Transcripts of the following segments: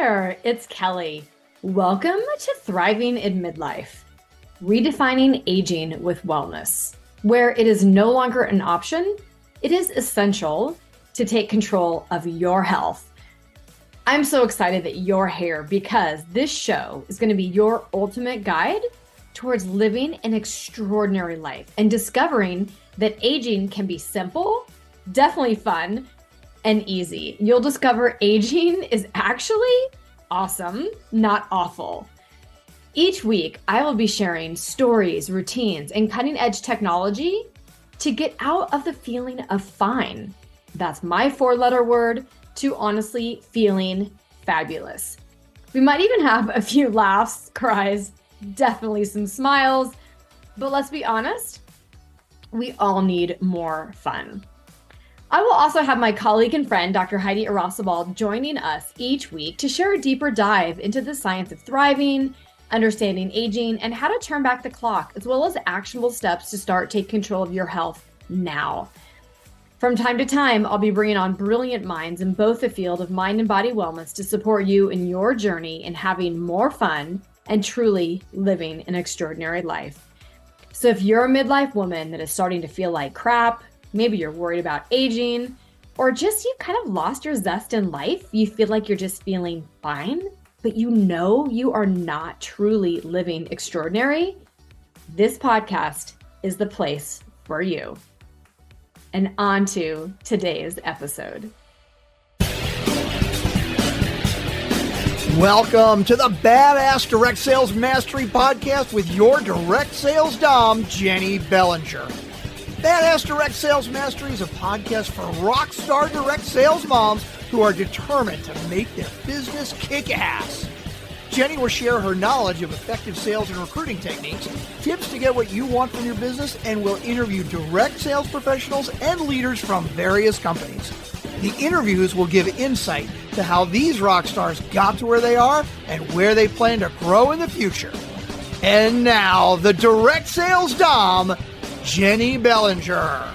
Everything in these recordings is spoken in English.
there, it's Kelly. Welcome to Thriving in Midlife, Redefining Aging with Wellness, where it is no longer an option, it is essential to take control of your health. I'm so excited that you're here because this show is going to be your ultimate guide towards living an extraordinary life and discovering that aging can be simple, definitely fun, and easy. You'll discover aging is actually awesome, not awful. Each week, I will be sharing stories, routines, and cutting-edge technology to get out of the feeling of fine. That's my four-letter word to honestly feeling fabulous. We might even have a few laughs, cries, definitely some smiles, but let's be honest, we all need more fun. I will also have my colleague and friend, Dr. Heidi Arosabal, joining us each week to share a deeper dive into the science of thriving, understanding aging, and how to turn back the clock, as well as actionable steps to start taking control of your health now. From time to time, I'll be bringing on brilliant minds in both the field of mind and body wellness to support you in your journey in having more fun and truly living an extraordinary life. So if you're a midlife woman that is starting to feel like crap, maybe you're worried about aging, or just you've kind of lost your zest in life, you feel like you're just feeling fine, but you know you are not truly living extraordinary, this podcast is the place for you. And on to today's episode. Welcome to the Badass Direct Sales Mastery Podcast with your direct sales dom, Jenny Bellinger. Badass Direct Sales Mastery is a podcast for rock star direct sales moms who are determined to make their business kick ass. Jenny will share her knowledge of effective sales and recruiting techniques, tips to get what you want from your business, and will interview direct sales professionals and leaders from various companies. The interviews will give insight to how these rock stars got to where they are and where they plan to grow in the future. And now, the direct sales dom, Jenny Bellinger.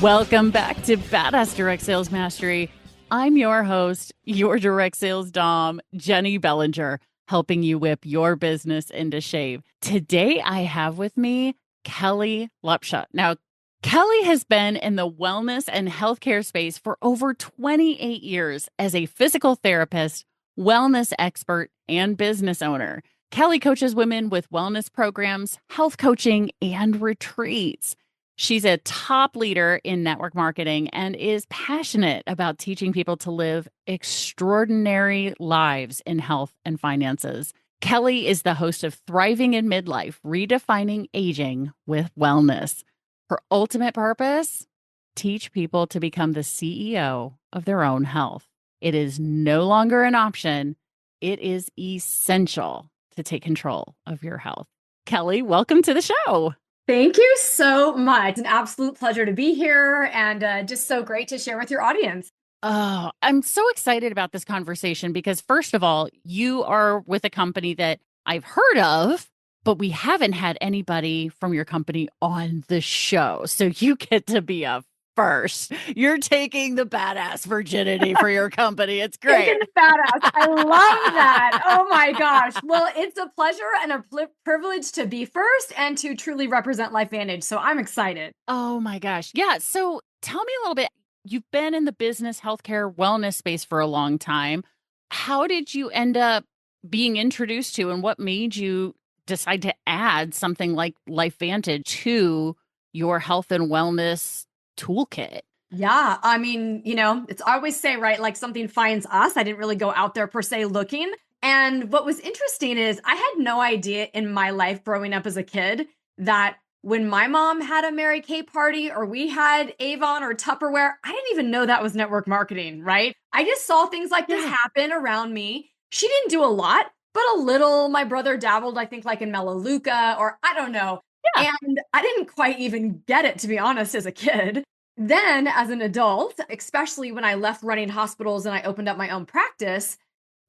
Welcome back to Badass Direct Sales Mastery. I'm your host, your direct sales dom, Jenny Bellinger, helping you whip your business into shape. Today, I have with me Kellie Lupsha. Now, Kellie has been in the wellness and healthcare space for over 28 years as a physical therapist, wellness expert, and business owner. Kellie coaches women with wellness programs, health coaching, and retreats. She's a top leader in network marketing and is passionate about teaching people to live extraordinary lives in health and finances. Kellie is the host of Thriving in Midlife, Redefining Aging with Wellness. Her ultimate purpose? Teach people to become the CEO of their own health. It is no longer an option. It is essential to take control of your health. Kellie, welcome to the show. Thank you so much. An absolute pleasure to be here and just so great to share with your audience. Oh, I'm so excited about this conversation because first of all, you are with a company that I've heard of, but we haven't had anybody from your company on the show. So you get to be a first. You're taking the badass virginity for your company. It's great. Taking the badass. I love that. Oh my gosh. Well, it's a pleasure and a privilege to be first and to truly represent LifeVantage. So I'm excited. Oh my gosh. Yeah. So tell me a little bit. You've been in the business, healthcare, wellness space for a long time. How did you end up being introduced to and what made you decide to add something like LifeVantage to your health and wellness toolkit? Yeah. I mean, it's I always say, right, like something finds us. I didn't really go out there per se looking. And what was interesting is I had no idea in my life growing up as a kid that when my mom had a Mary Kay party or we had Avon or Tupperware, I didn't even know that was network marketing, right? I just saw things like this happen around me. She didn't do a lot, but a little. My brother dabbled, I think, like in Melaleuca or I don't know. Yeah. And I didn't quite even get it, to be honest, as a kid. Then as an adult, especially when I left running hospitals and I opened up my own practice,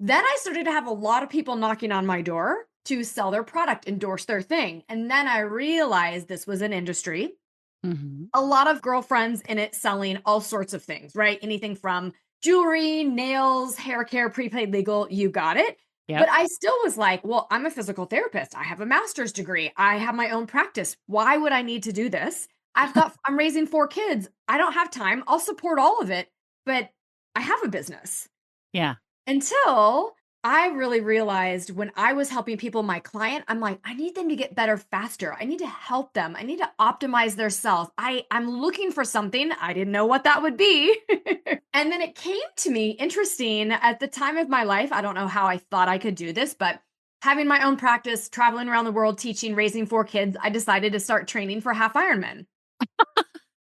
then I started to have a lot of people knocking on my door to sell their product, endorse their thing. And then I realized this was an industry. A lot of girlfriends in it selling all sorts of things, right? Anything from jewelry, nails, hair care, prepaid legal, you got it. Yep. But I still was like, well, I'm a physical therapist. I have a master's degree. I have my own practice. Why would I need to do this? I'm raising 4 kids. I don't have time. I'll support all of it, but I have a business. Yeah. Until I really realized when I was helping people, my client, I'm like, I need them to get better faster. I need to help them. I need to optimize their self. I'm looking for something. I didn't know what that would be. And then it came to me, interesting, at the time of my life, I don't know how I thought I could do this, but having my own practice, traveling around the world, teaching, raising 4 kids, I decided to start training for half Ironman.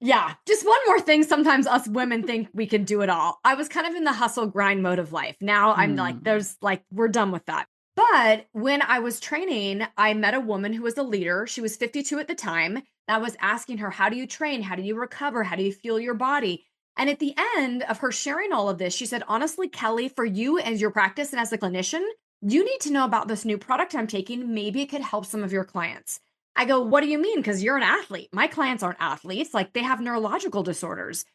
Yeah, just one more thing. Sometimes us women think we can do it all. I was kind of in the hustle grind mode of life. Now I'm like, we're done with that. But when I was training, I met a woman who was a leader. She was 52 at the time. And I was asking her, how do you train? How do you recover? How do you fuel your body? And at the end of her sharing all of this, she said, honestly, Kellie, for you as your practice and as a clinician, you need to know about this new product I'm taking. Maybe it could help some of your clients. I go, what do you mean? Because you're an athlete. My clients aren't athletes. Like, they have neurological disorders.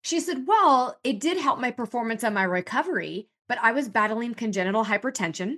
She said, well, it did help my performance and my recovery, but I was battling congenital hypertension,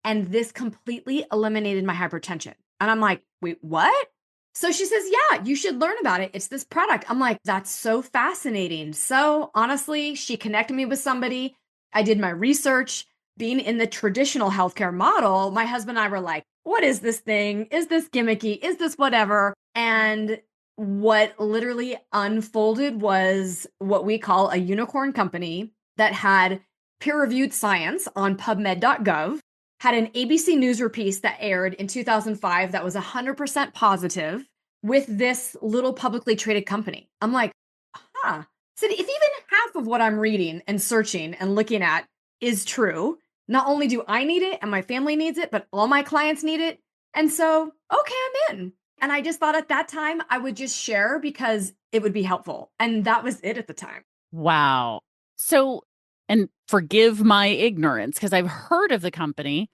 and this completely eliminated my hypertension. And I'm like, wait, what? So she says, yeah, you should learn about it. It's this product. I'm like, that's so fascinating. So honestly, she connected me with somebody. I did my research. Being in the traditional healthcare model, my husband and I were like, what is this thing? Is this gimmicky? Is this whatever? And what literally unfolded was what we call a unicorn company that had peer-reviewed science on PubMed.gov, had an ABC News piece that aired in 2005 that was 100% positive with this little publicly traded company. I'm like, huh. So if even half of what I'm reading and searching and looking at is true, not only do I need it and my family needs it, but all my clients need it. And so, okay, I'm in. And I just thought at that time I would just share because it would be helpful. And that was it at the time. Wow. So, and forgive my ignorance, because I've heard of the company.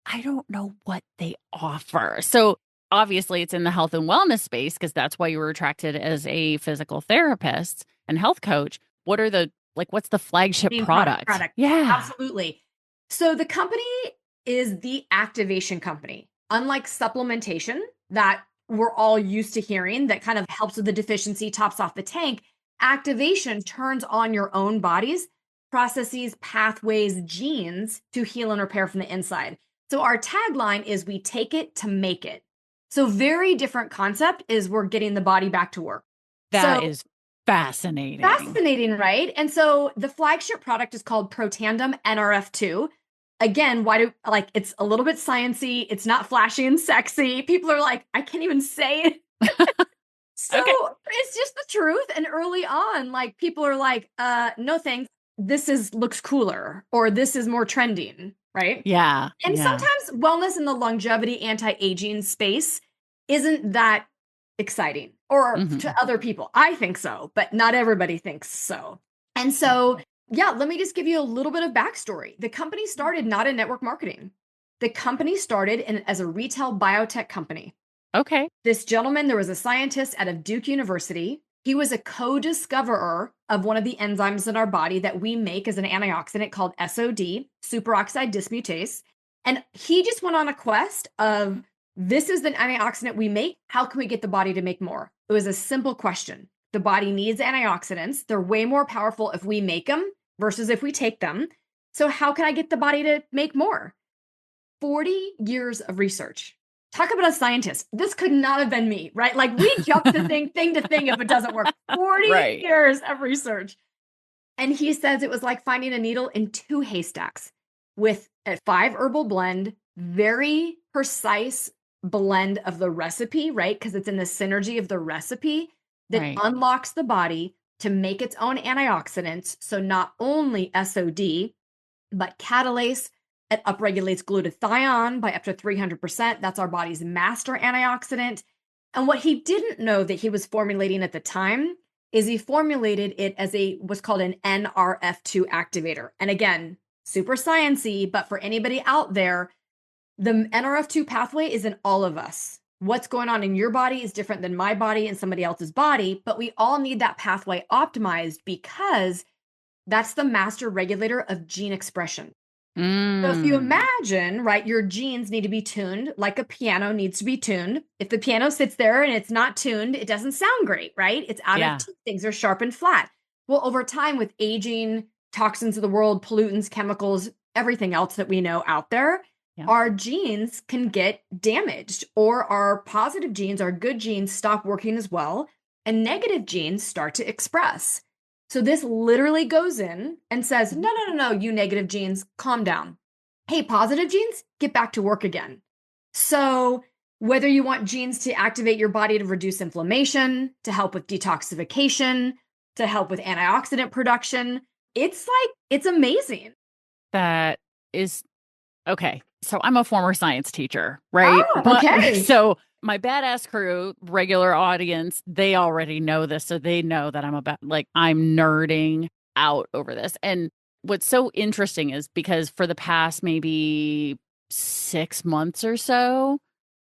I don't know what they offer. So obviously it's in the health and wellness space, because that's why you were attracted as a physical therapist and health coach. What are what's the flagship product? Yeah. Absolutely. So the company is the activation company. Unlike supplementation that we're all used to hearing that kind of helps with the deficiency, tops off the tank, activation turns on your own body's processes, pathways, genes to heal and repair from the inside. So our tagline is we take it to make it. So very different concept is we're getting the body back to work. That is fascinating. Fascinating, right? And so the flagship product is called Protandim NRF2. Again, it's a little bit sciencey. It's not flashy and sexy. People are like, I can't even say it. So okay. It's just the truth. And early on, like, people are like, no thanks. This looks cooler, or this is more trending, right? Yeah. And sometimes wellness in the longevity, anti-aging space isn't that exciting, or to other people. I think so, but not everybody thinks so. And so, yeah, let me just give you a little bit of backstory. The company started not in network marketing. The company started as a retail biotech company. Okay. This gentleman, there was a scientist out of Duke University. He was a co-discoverer of one of the enzymes in our body that we make as an antioxidant called SOD, superoxide dismutase. And he just went on a quest of, this is the antioxidant we make. How can we get the body to make more? It was a simple question. The body needs antioxidants. They're way more powerful if we make them versus if we take them. So how can I get the body to make more? 40 years of research. Talk about a scientist. This could not have been me, right? Like, we jump to thing to thing if it doesn't work. 40 years of research. And he says it was like finding a needle in 2 haystacks with a 5 herbal blend, very precise blend of the recipe, right? Because it's in the synergy of the recipe that unlocks the body to make its own antioxidants. So not only SOD, but catalase. It upregulates glutathione by up to 300%. That's our body's master antioxidant. And what he didn't know that he was formulating at the time is he formulated it as what's called an NRF2 activator. And again, super sciencey, but for anybody out there, the NRF2 pathway is in all of us. What's going on in your body is different than my body and somebody else's body, but we all need that pathway optimized because That's the master regulator of gene expression. So if you Mm. imagine, right, your genes need to be tuned like a piano needs to be tuned. If the piano sits there and it's not tuned, it doesn't sound great, right? It's out of Yeah. tune. Things are sharp and flat. Well, over time with aging, toxins of the world, pollutants, chemicals, everything else that we know out there, Yeah. our genes can get damaged, or our positive genes, our good genes stop working as well, and negative genes start to express. So this literally goes in and says, no, no, no, no, you negative genes, calm down. Hey, positive genes, get back to work again. So whether you want genes to activate your body to reduce inflammation, to help with detoxification, to help with antioxidant production, it's amazing. That is okay. So I'm a former science teacher, right? Oh, okay. So my badass crew, regular audience, they already know this. So they know that I'm nerding out over this. And what's so interesting is because for the past maybe 6 months or so,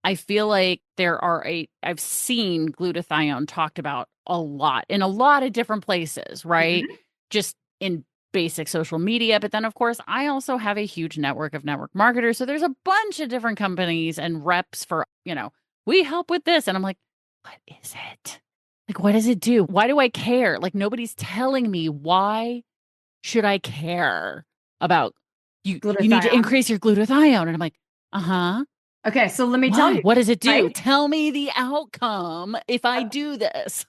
I feel like I've seen glutathione talked about a lot in a lot of different places, right? Mhm. Just in basic social media. But then, of course, I also have a huge network of network marketers. So there's a bunch of different companies and reps for, we help with this. And I'm like, what is it? Like, what does it do? Why do I care? Like, nobody's telling me. Why should I care about you need to Glutathione. increase your glutathione? And I'm like, uh-huh. Okay, so let me tell Why? you, What does it do? right? Tell me the outcome if I do this.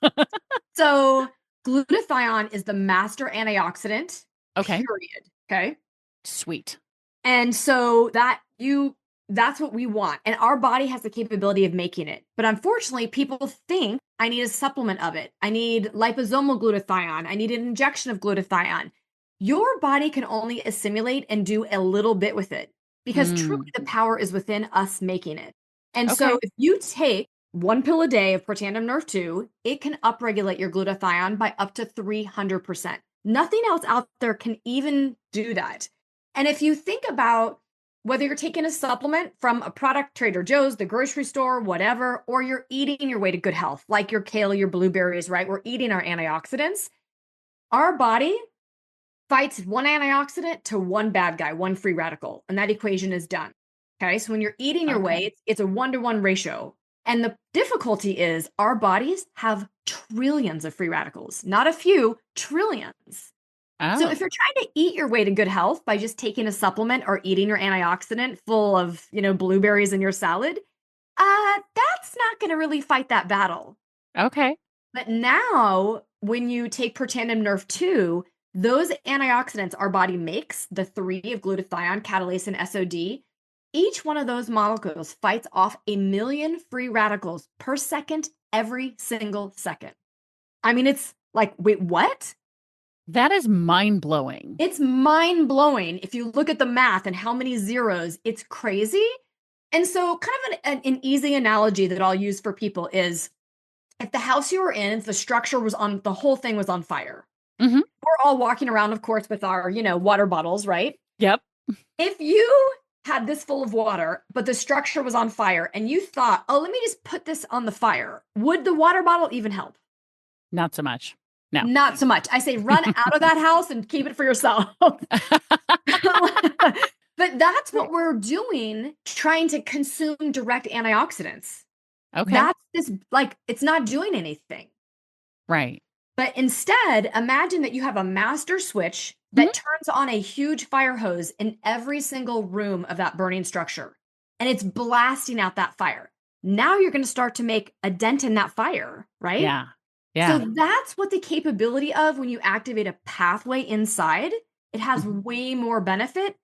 So glutathione is the master antioxidant, Okay. period. Okay. Sweet. And so that's what we want. And our body has the capability of making it. But unfortunately, people think I need a supplement of it. I need liposomal glutathione. I need an injection of glutathione. Your body can only assimilate and do a little bit with it because truly Mm. the power is within us making it. And so Okay. if you take one pill a day of Protandim NRF2, it can upregulate your glutathione by up to 300%. Nothing else out there can even do that. And if you think about whether you're taking a supplement from a product, Trader Joe's, the grocery store, whatever, or you're eating your way to good health, like your kale, your blueberries, right? We're eating our antioxidants. Our body fights one antioxidant to one bad guy, one free radical, and that equation is done. Okay. So when you're eating your Okay. way, it's a 1-to-1 ratio. And the difficulty is our bodies have trillions of free radicals, not a few, trillions. So if Oh. you're trying to eat your way to good health by just taking a supplement or eating your antioxidant full of, blueberries in your salad, that's not going to really fight that battle. Okay. But now when you take Protandim NRF2, those antioxidants our body makes, the 3 of glutathione, catalase, and SOD, each one of those molecules fights off 1,000,000 free radicals per second, every single second. I mean, it's like, wait, what? That is mind-blowing. It's mind blowing. If you look at the math and how many zeros, it's crazy. And so, kind of an easy analogy that I'll use for people is if the house you were in, the structure was on, the whole thing was on fire. Mhm. We're all walking around, of course, with our, water bottles, right? Yep. If you had this full of water, but the structure was on fire and you thought, oh, let me just put this on the fire, would the water bottle even help? Not so much. No. Not so much. I say run out of that house and keep it for yourself. But that's what we're doing, trying to consume direct antioxidants. Okay. That's this, like, it's not doing anything. Right. But instead, imagine that you have a master switch that turns on a huge fire hose in every single room of that burning structure, and it's blasting out that fire. Now you're going to start to make a dent in that fire, right? Yeah. Yeah. So that's what the capability of when you activate a pathway inside, it has way more benefit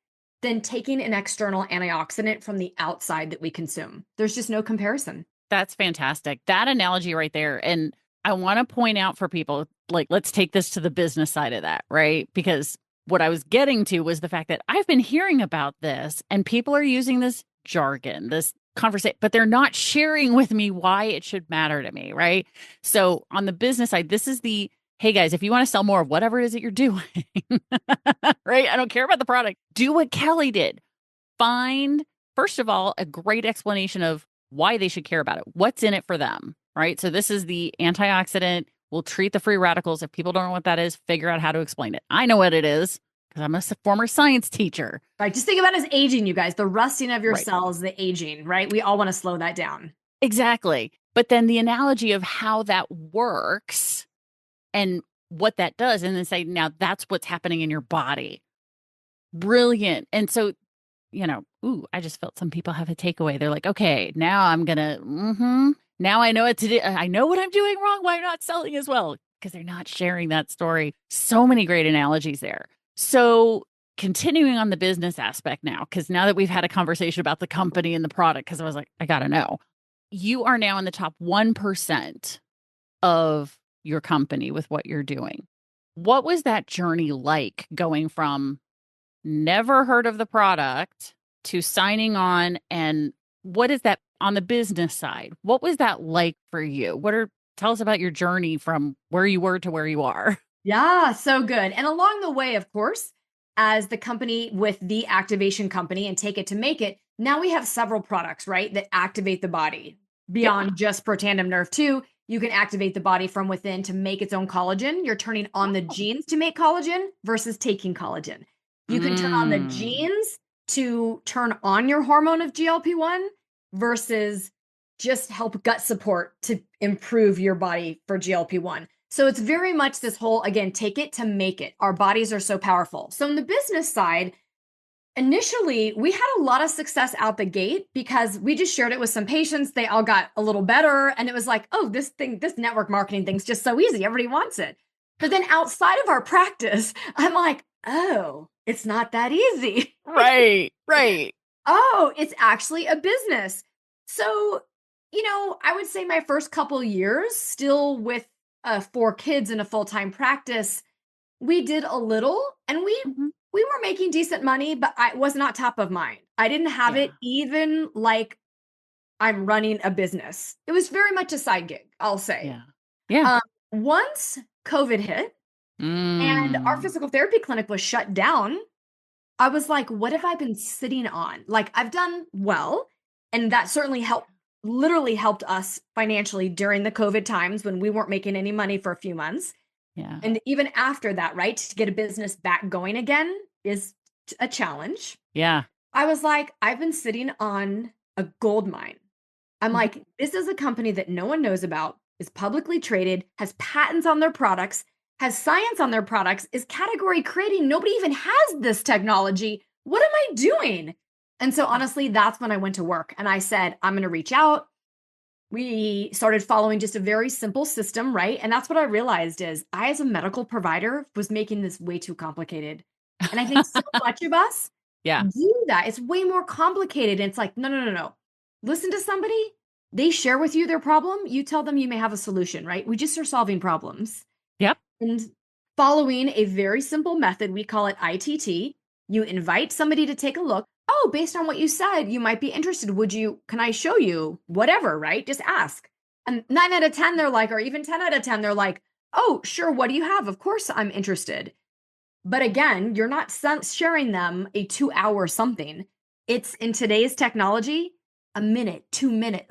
than taking an external antioxidant from the outside that we consume. There's just no comparison. That's fantastic. That analogy right there. And I want to point out for people, like, let's take this to the business side of that, right? Because what I was getting to was the fact that I've been hearing about this and people are using this jargon, this conversation, but they're not sharing with me why it should matter to me, right? So on the business side, this is hey guys, if you want to sell more of whatever it is that you're doing, right? I don't care about the product. Do what Kellie did. Find, first of all, a great explanation of why they should care about it. What's in it for them, right? So this is the antioxidant. We'll treat the free radicals. If people don't know what that is, figure out how to explain it. I know what it is because I'm a former science teacher. Right. Just think about it as aging, you guys, the rusting of your Right. cells, the aging, right? We all want to slow that down. Exactly. But then the analogy of how that works and what that does, and then say, now that's what's happening in your body. Brilliant. And so, I just felt some people have a takeaway. They're like, okay, now I'm gonna, now I know what to do. I know what I'm doing wrong. Why I'm not selling as well? Because they're not sharing that story. So many great analogies there. So continuing on the business aspect now, because now that we've had a conversation about the company and the product, because I was like, I gotta know. You are now in the top 1% of your company with what you're doing. What was that journey like going from never heard of the product to signing on? And what is that on the business side? What was that like for you? Tell us about your journey from where you were to where you are. Yeah, so good. And along the way, of course, as the company with the activation company and Take It to Make It, now we have several products, right, that activate the body beyond just Protandim NRF2. You can activate the body from within to make its own collagen. You're turning on the genes to make collagen versus taking collagen. You can turn on the genes to turn on your hormone of GLP-1 versus just help gut support to improve your body for GLP-1. So it's very much this whole, again, take it to make it. Our bodies are so powerful. So on the business side, initially, we had a lot of success out the gate because we just shared it with some patients. They all got a little better. And it was like, oh, this network marketing thing's just so easy. Everybody wants it. But then outside of our practice, I'm like, oh, it's not that easy. Right. Oh, it's actually a business. So, I would say my first couple years, still with 4 kids in a full-time practice, we did a little, and we were making decent money, but it was not top of mind. I didn't have it even like I'm running a business. It was very much a side gig, I'll say. Yeah. Once COVID hit and our physical therapy clinic was shut down, I was like, what have I been sitting on? Like, I've done well, and that certainly literally helped us financially during the COVID times when we weren't making any money for a few months. Yeah. And even after that, right, to get a business back going again is a challenge. Yeah. I was like, I've been sitting on a gold mine. I'm like, this is a company that no one knows about, is publicly traded, has patents on their products, has science on their products, is category creating. Nobody even has this technology. What am I doing? And so honestly, that's when I went to work and I said, I'm going to reach out. We started following just a very simple system, right? And that's what I realized is I, as a medical provider, was making this way too complicated. And I think so much of us do that. It's way more complicated. And it's like, no. Listen to somebody. They share with you their problem. You tell them you may have a solution, right? We just are solving problems. Yep. And following a very simple method, we call it ITT. You invite somebody to take a look. Oh, based on what you said, you might be interested. Can I show you whatever, right? Just ask. And 9 out of 10, they're like, or even 10 out of 10, they're like, oh, sure. What do you have? Of course I'm interested. But again, you're not sharing them a 2-hour something. It's in today's technology, a minute, 2 minute.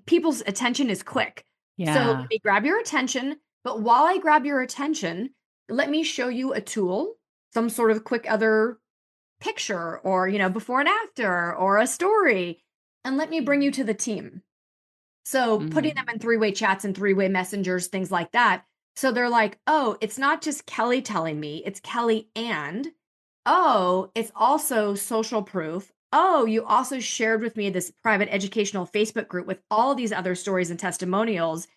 People's attention is quick. Yeah. So let me grab your attention. But while I grab your attention, let me show you a tool, some sort of quick other picture or, before and after or a story, and let me bring you to the team. So putting them in 3-way chats and 3-way messengers, things like that. So they're like, oh, it's not just Kellie telling me, it's Kellie and, oh, it's also social proof. Oh, you also shared with me this private educational Facebook group with all these other stories and testimonials.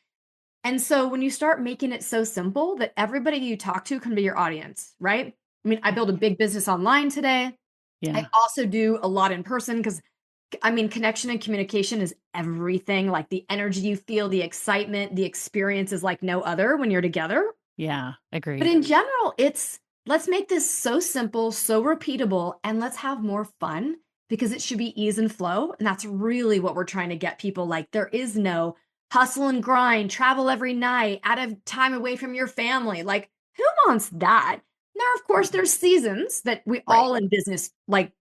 And so when you start making it so simple that everybody you talk to can be your audience, right? I build a big business online today. Yeah. I also do a lot in person because, connection and communication is everything. Like the energy you feel, the excitement, the experience is like no other when you're together. Yeah, agreed. But in general, let's make this so simple, so repeatable, and let's have more fun because it should be ease and flow. And that's really what we're trying to get people. Like there is no hustle and grind, travel every night, out of time away from your family. Like who wants that? Now, of course, there's seasons that we all in business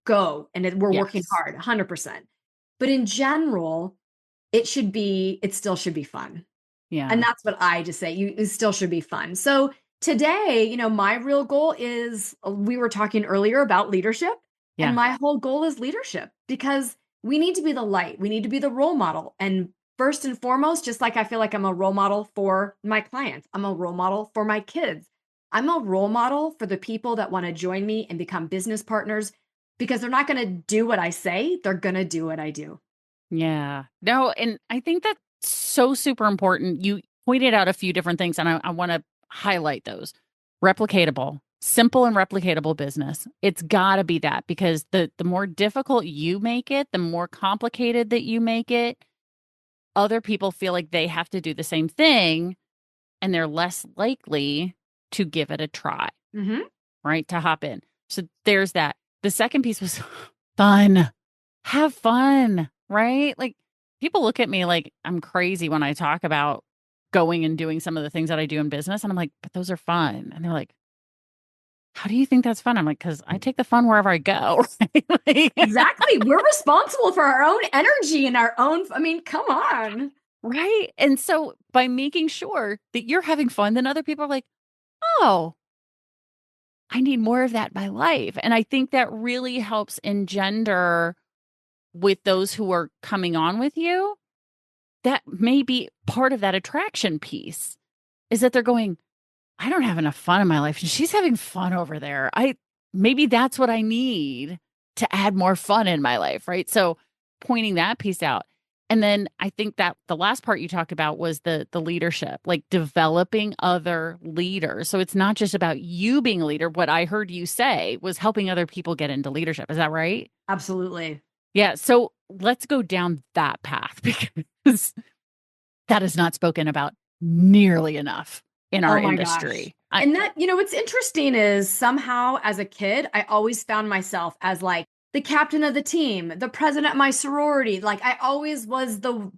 go and we're working hard, 100%. But in general, it still should be fun. Yeah. And that's what I just say. It still should be fun. So today, my real goal is we were talking earlier about leadership, and Yeah. my whole goal is leadership because we need to be the light. We need to be the role model. And first and foremost, just like I feel like I'm a role model for my clients, I'm a role model for my kids. I'm a role model for the people that want to join me and become business partners because they're not going to do what I say, they're going to do what I do. Yeah. No, and I think that's so super important. You pointed out a few different things, and I want to highlight those. Replicatable, simple and replicatable business. It's got to be that because the more difficult you make it, the more complicated that you make it, other people feel like they have to do the same thing, and they're less likely to give it a try, right? To hop in. So there's that. The second piece was fun. Have fun, right? Like people look at me like I'm crazy when I talk about going and doing some of the things that I do in business. And I'm like, but those are fun. And they're like, how do you think that's fun? I'm like, because I take the fun wherever I go. Right? Exactly. We're responsible for our own energy and come on. Right. And so by making sure that you're having fun, then other people are like, oh, I need more of that in my life. And I think that really helps engender with those who are coming on with you. That may be part of that attraction piece is that they're going, I don't have enough fun in my life. And she's having fun over there. Maybe that's what I need to add more fun in my life. Right. So pointing that piece out. And then I think that the last part you talked about was the leadership, like developing other leaders. So it's not just about you being a leader. What I heard you say was helping other people get into leadership. Is that right? Absolutely. Yeah. So let's go down that path because that is not spoken about nearly enough in our Oh my gosh. industry. And that, what's interesting is somehow as a kid, I always found myself as like the captain of the team, the president of my sorority. Like I always was the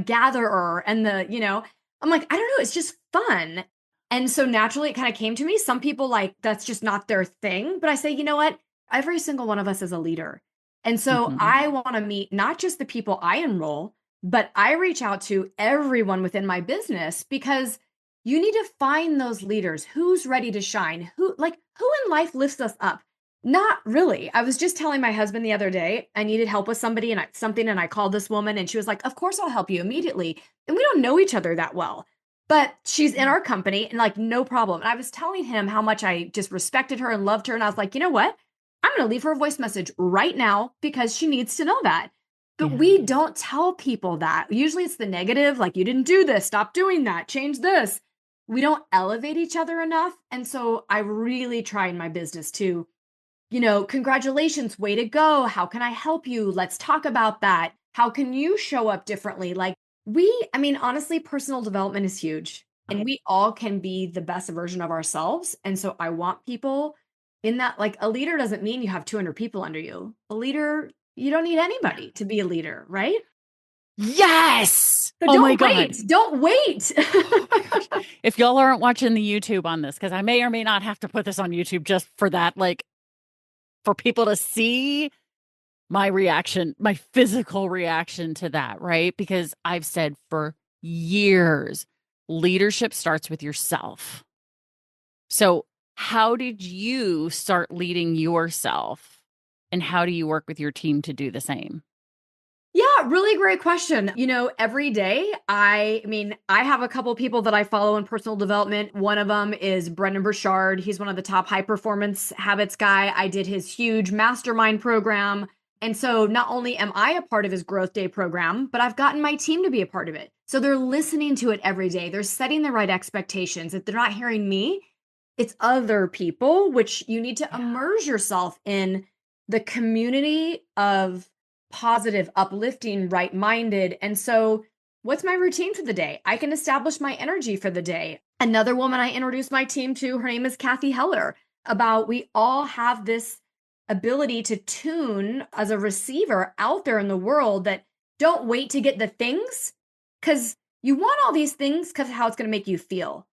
gatherer and I'm like, I don't know, it's just fun. And so naturally it kind of came to me. Some people like that's just not their thing. But I say, you know what? Every single one of us is a leader. And so I want to meet not just the people I enroll, but I reach out to everyone within my business because you need to find those leaders. Who's ready to shine? Who in life lifts us up? Not really. I was just telling my husband the other day, I needed help with somebody and I called this woman and she was like, of course I'll help you immediately. And we don't know each other that well, but she's in our company and like, no problem. And I was telling him how much I just respected her and loved her. And I was like, you know what? I'm going to leave her a voice message right now because she needs to know that. But we don't tell people that. Usually it's the negative, like you didn't do this, stop doing that, change this. We don't elevate each other enough. And so I really try in my business to, congratulations, way to go. How can I help you? Let's talk about that. How can you show up differently? Like honestly, personal development is huge and we all can be the best version of ourselves. And so I want people in that, like a leader doesn't mean you have 200 people under you. A leader, you don't need anybody to be a leader, right? Yes. So don't wait. Don't wait. Oh my gosh. If y'all aren't watching the YouTube on this, because I may or may not have to put this on YouTube just for that, like for people to see my reaction, my physical reaction to that, right? Because I've said for years, leadership starts with yourself. So how did you start leading yourself? And how do you work with your team to do the same? Yeah, really great question. Every day, I have a couple people that I follow in personal development. One of them is Brendan Burchard. He's one of the top high performance habits guy. I did his huge mastermind program. And so not only am I a part of his growth day program, but I've gotten my team to be a part of it. So they're listening to it every day. They're setting the right expectations. If they're not hearing me, it's other people, which you need to immerse yourself in the community of positive, uplifting, right-minded. And so what's my routine for the day? I can establish my energy for the day. Another woman I introduced my team to, her name is Kathy Heller, we all have this ability to tune as a receiver out there in the world that don't wait to get the things because you want all these things because of how it's going to make you feel.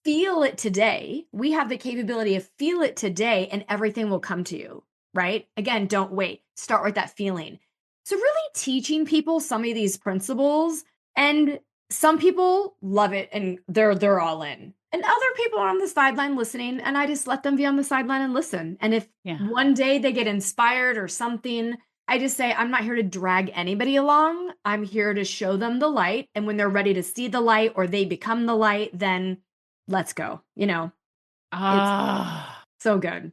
Feel it today. We have the capability of feel it today and everything will come to you, right? Again, don't wait. Start with that feeling. So really teaching people some of these principles and some people love it and they're all in. And other people are on the sideline listening, and I just let them be on the sideline and listen. And if one day they get inspired or something, I just say, I'm not here to drag anybody along. I'm here to show them the light. And when they're ready to see the light or they become the light, then let's go. Ah, it's so good.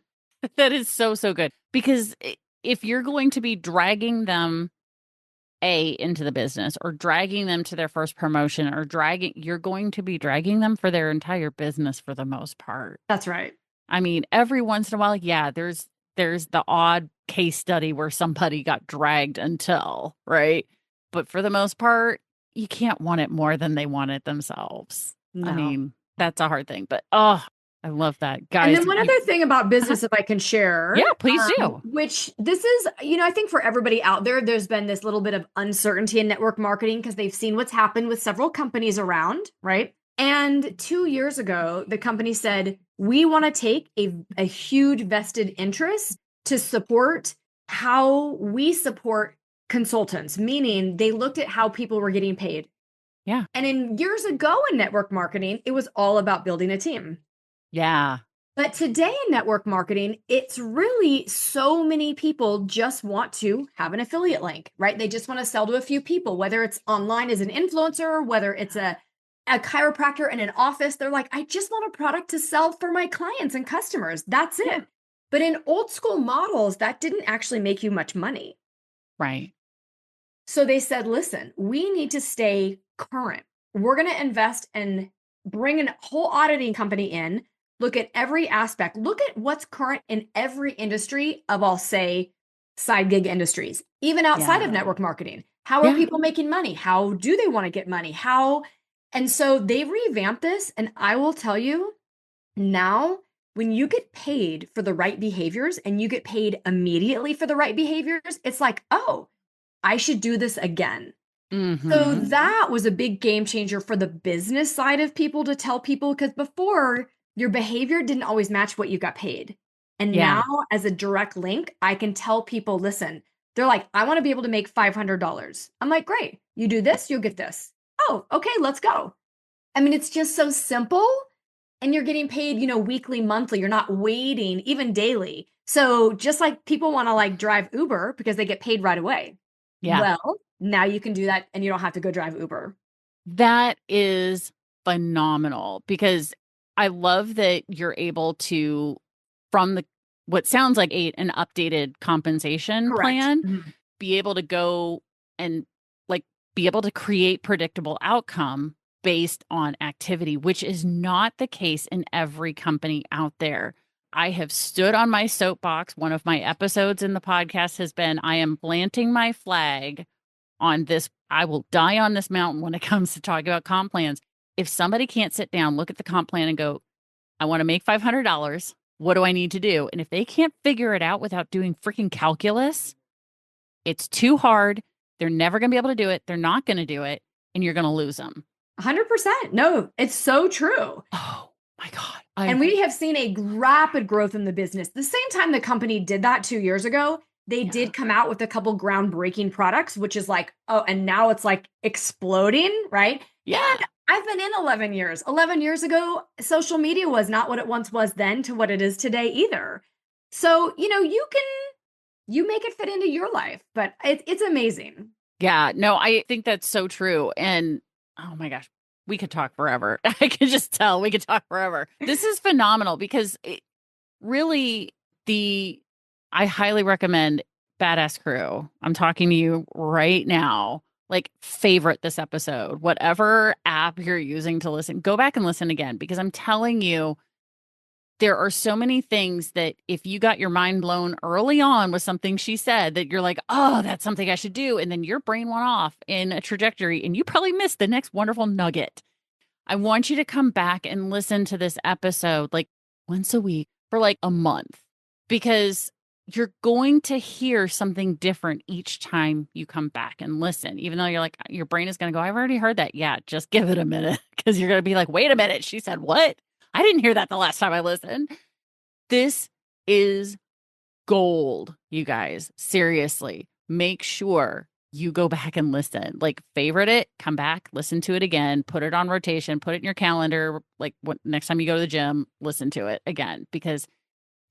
That is so, so good. Because if you're going to be dragging them into the business or dragging them to their first promotion or you're going to be dragging them for their entire business for the most part. That's right. I mean, every once in a while, there's the odd case study where somebody got dragged until, right? But for the most part, you can't want it more than they want it themselves. No. I mean, that's a hard thing, but I love that, guys. And then one other thing about business, if I can share. Yeah, please do. Which this is, I think for everybody out there, there's been this little bit of uncertainty in network marketing because they've seen what's happened with several companies around, right? And 2 years ago, the company said, we want to take a huge vested interest to support how we support consultants, meaning they looked at how people were getting paid. Yeah. And in years ago in network marketing, it was all about building a team. Yeah. But today in network marketing, it's really so many people just want to have an affiliate link, right? They just want to sell to a few people, whether it's online as an influencer, whether it's a chiropractor in an office. They're like, I just want a product to sell for my clients and customers. That's it. But in old school models, that didn't actually make you much money. Right. So they said, listen, we need to stay current. We're going to invest and bring a whole auditing company in. Look at every aspect. Look at what's current in every industry of, I'll say, side gig industries, even outside of network marketing. How are people making money? How do they want to get money? And so they revamped this. And I will tell you now, when you get paid for the right behaviors and you get paid immediately for the right behaviors, it's like, oh, I should do this again. Mm-hmm. So that was a big game changer for the business side of people to tell people, because before, your behavior didn't always match what you got paid. And now as a direct link, I can tell people, listen, they're like, I want to be able to make $500. I'm like, great. You do this, you'll get this. Oh, okay, let's go. I mean, it's just so simple. And you're getting paid, weekly, monthly. You're not waiting, even daily. So just like people want to drive Uber because they get paid right away. Yeah. Well, now you can do that and you don't have to go drive Uber. That is phenomenal, because I love that you're able to, from what sounds like an updated compensation plan, be able to go and be able to create predictable outcome based on activity, which is not the case in every company out there. I have stood on my soapbox. One of my episodes in the podcast has been, I am planting my flag on this. I will die on this mountain when it comes to talking about comp plans. If somebody can't sit down, look at the comp plan and go, I want to make $500. What do I need to do? And if they can't figure it out without doing freaking calculus, it's too hard. They're never going to be able to do it. They're not going to do it. And you're going to lose them. 100%. No, it's so true. Oh my God. And we have seen a rapid growth in the business. The same time the company did that 2 years ago, they did come out with a couple groundbreaking products, which is and now it's exploding, right? Yeah. And I've been in 11 years. 11 years ago, social media was not what it once was then to what it is today either. So, you make it fit into your life, but it's amazing. Yeah, no, I think that's so true. And oh my gosh, we could talk forever. I can just tell we could talk forever. This is phenomenal, because I highly recommend Badass Crew. I'm talking to you right now. Favorite this episode, whatever app you're using to listen, go back and listen again, because I'm telling you, there are so many things that if you got your mind blown early on with something she said, that you're like, oh, that's something I should do. And then your brain went off in a trajectory and you probably missed the next wonderful nugget. I want you to come back and listen to this episode once a week for a month, because you're going to hear something different each time you come back and listen, even though you're your brain is going to go, I've already heard that. Yeah, just give it a minute, because you're going to be like, wait a minute. She said what? I didn't hear that the last time I listened. This is gold, you guys. Seriously, make sure you go back and listen, like favorite it, come back, listen to it again, put it on rotation, put it in your calendar. Like next time you go to the gym, listen to it again, because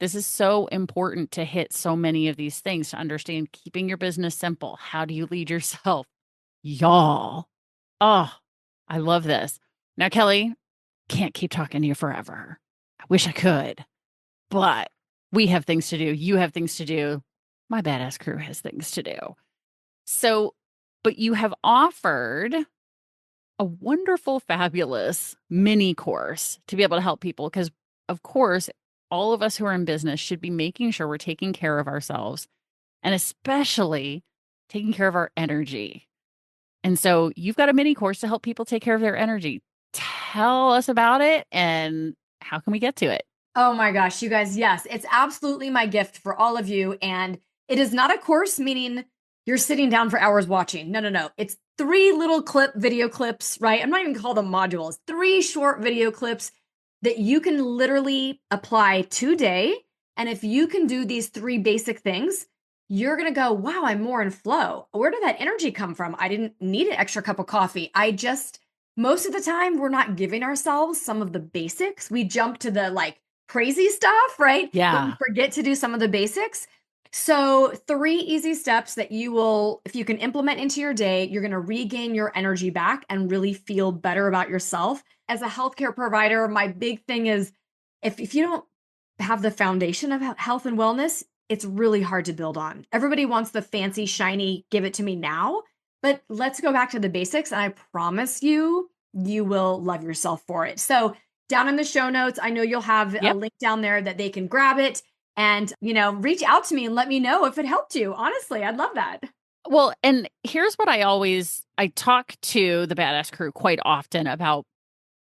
this is so important to hit so many of these things, to understand keeping your business simple. How do you lead yourself? Y'all. Oh, I love this. Now, Kellie, can't keep talking to you forever. I wish I could, but we have things to do. You have things to do. My badass crew has things to do. So, but you have offered a wonderful, fabulous mini course to be able to help people. Because, of course, all of us who are in business should be making sure we're taking care of ourselves, and especially taking care of our energy. And so you've got a mini course to help people take care of their energy. Tell us about it and how can we get to it? Oh my gosh, you guys, yes, it's absolutely my gift for all of you. And it is not a course, meaning you're sitting down for hours watching. No, no, no. It's 3 little video clips, right? I'm not even call them modules, 3 short video clips that you can literally apply today. And if you can do these 3 basic things, you're going to go, wow, I'm more in flow. Where did that energy come from? I didn't need an extra cup of coffee. Most of the time, we're not giving ourselves some of the basics. We jump to the like crazy stuff, right? Yeah. But we forget to do some of the basics. So 3 easy steps that you will, if you can implement into your day, you're going to regain your energy back and really feel better about yourself. As a healthcare provider, my big thing is if you don't have the foundation of health and wellness, it's really hard to build on. Everybody wants the fancy, shiny, give it to me now. But let's go back to the basics. And I promise you, you will love yourself for it. So down in the show notes, I know you'll have a link down there that they can grab it and, reach out to me and let me know if it helped you. Honestly, I'd love that. Well, and here's what I talk to the badass crew quite often about.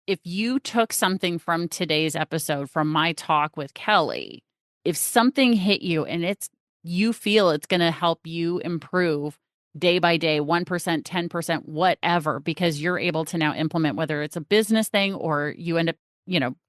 If you took something from today's episode, from my talk with Kellie, if something hit you and you feel it's going to help you improve day by day, 1%, 10%, whatever, because you're able to now implement, whether it's a business thing or you end up,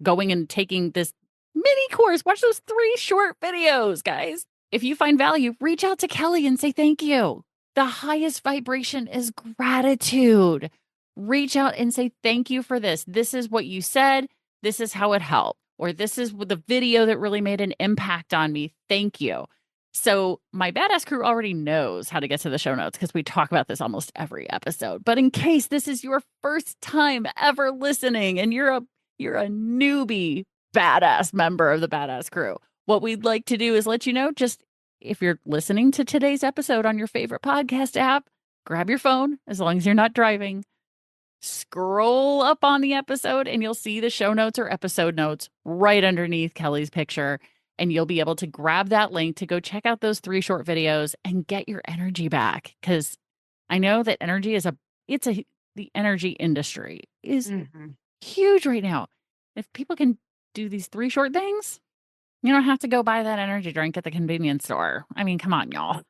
going and taking this mini course, watch those 3 short videos, guys. If you find value, reach out to Kellie and say thank you. The highest vibration is gratitude. Reach out and say, thank you for this. This is what you said. This is how it helped. Or this is the video that really made an impact on me. Thank you. So my badass crew already knows how to get to the show notes because we talk about this almost every episode. But in case this is your first time ever listening and you're a newbie badass member of the badass crew, what we'd like to do is let you know, just if you're listening to today's episode on your favorite podcast app, grab your phone, as long as you're not driving, scroll up on the episode and you'll see the show notes or episode notes right underneath Kellie's picture. And you'll be able to grab that link to go check out those 3 short videos and get your energy back. Because I know that energy the energy industry is huge right now. If people can do these 3 short things, you don't have to go buy that energy drink at the convenience store. I mean, come on, y'all.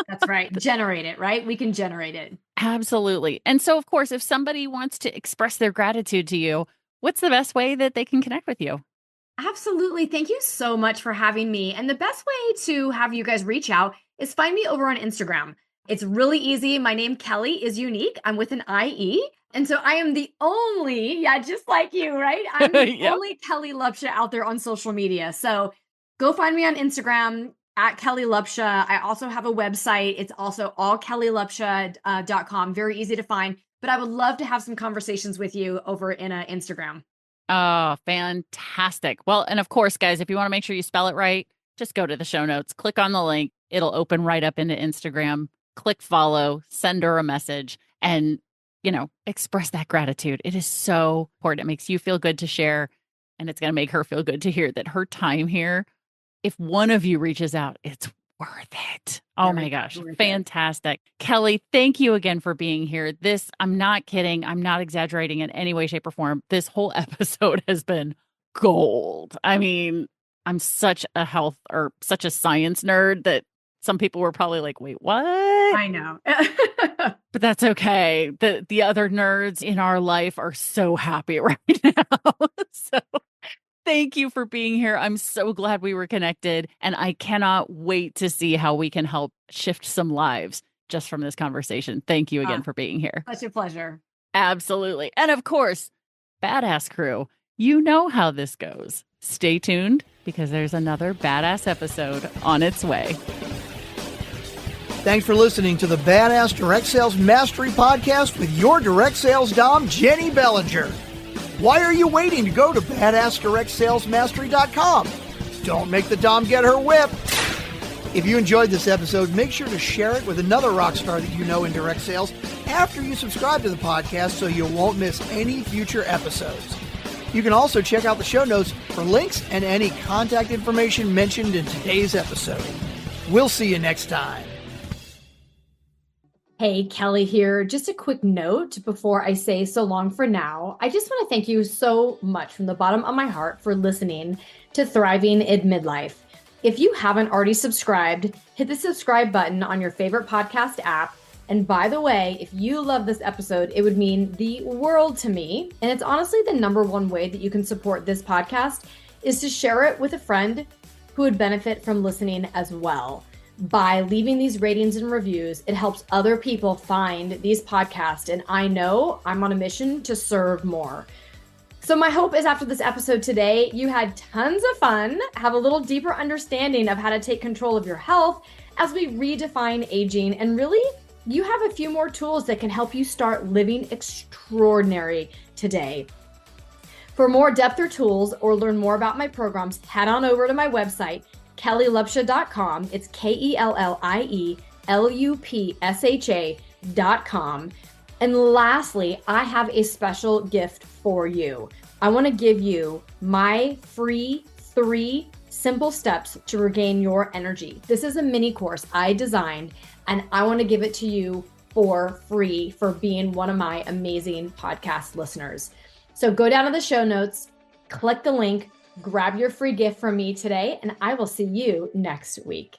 That's right. Generate it, right? We can generate it. Absolutely. And so, of course, if somebody wants to express their gratitude to you, what's the best way that they can connect with you? Absolutely. Thank you so much for having me. And the best way to have you guys reach out is find me over on Instagram. It's really easy. My name, Kellie, is unique. I'm with an IE. And so I am the only, just like you, right? I'm the only Kellie Lupsha out there on social media. So go find me on Instagram at Kellie Lupsha. I also have a website. It's also allkellielupsha.com. Very easy to find. But I would love to have some conversations with you over in Instagram. Oh, fantastic. Well, and of course, guys, if you want to make sure you spell it right, just go to the show notes, click on the link. It'll open right up into Instagram. Click follow, send her a message, and, express that gratitude. It is so important. It makes you feel good to share, and it's going to make her feel good to hear that her time here, if one of you reaches out, it's worth it. Oh my gosh. Fantastic. Kellie, thank you again for being here. I'm not kidding. I'm not exaggerating in any way, shape, or form. This whole episode has been gold. I mean, I'm such a science nerd that some people were probably like, wait, what? I know. But that's okay. The other nerds in our life are so happy right now. So thank you for being here. I'm so glad we were connected, and I cannot wait to see how we can help shift some lives just from this conversation. Thank you again for being here. Such a pleasure. Absolutely. And of course, Badass Crew, you know how this goes. Stay tuned because there's another badass episode on its way. Thanks for listening to the Badass Direct Sales Mastery Podcast with your direct sales dom, Jenny Bellinger. Why are you waiting to go to badassdirectsalesmastery.com? Don't make the dom get her whip. If you enjoyed this episode, make sure to share it with another rock star that you know in direct sales after you subscribe to the podcast so you won't miss any future episodes. You can also check out the show notes for links and any contact information mentioned in today's episode. We'll see you next time. Hey, Kellie here. Just a quick note before I say so long for now. I just want to thank you so much from the bottom of my heart for listening to Thriving in Midlife. If you haven't already subscribed, hit the subscribe button on your favorite podcast app. And by the way, if you love this episode, it would mean the world to me. And it's honestly the number one way that you can support this podcast is to share it with a friend who would benefit from listening as well. By leaving these ratings and reviews, it helps other people find these podcasts. And I know I'm on a mission to serve more. So my hope is after this episode today, you had tons of fun, have a little deeper understanding of how to take control of your health as we redefine aging. And really, you have a few more tools that can help you start living extraordinary today. For more depth or tools or learn more about my programs, head on over to my website, kellielupsha.com. It's KELLIELUPSHA.com. And lastly, I have a special gift for you. I want to give you my free 3 simple steps to regain your energy. This is a mini course I designed, and I want to give it to you for free for being one of my amazing podcast listeners. So go down to the show notes, click the link, grab your free gift from me today, and I will see you next week.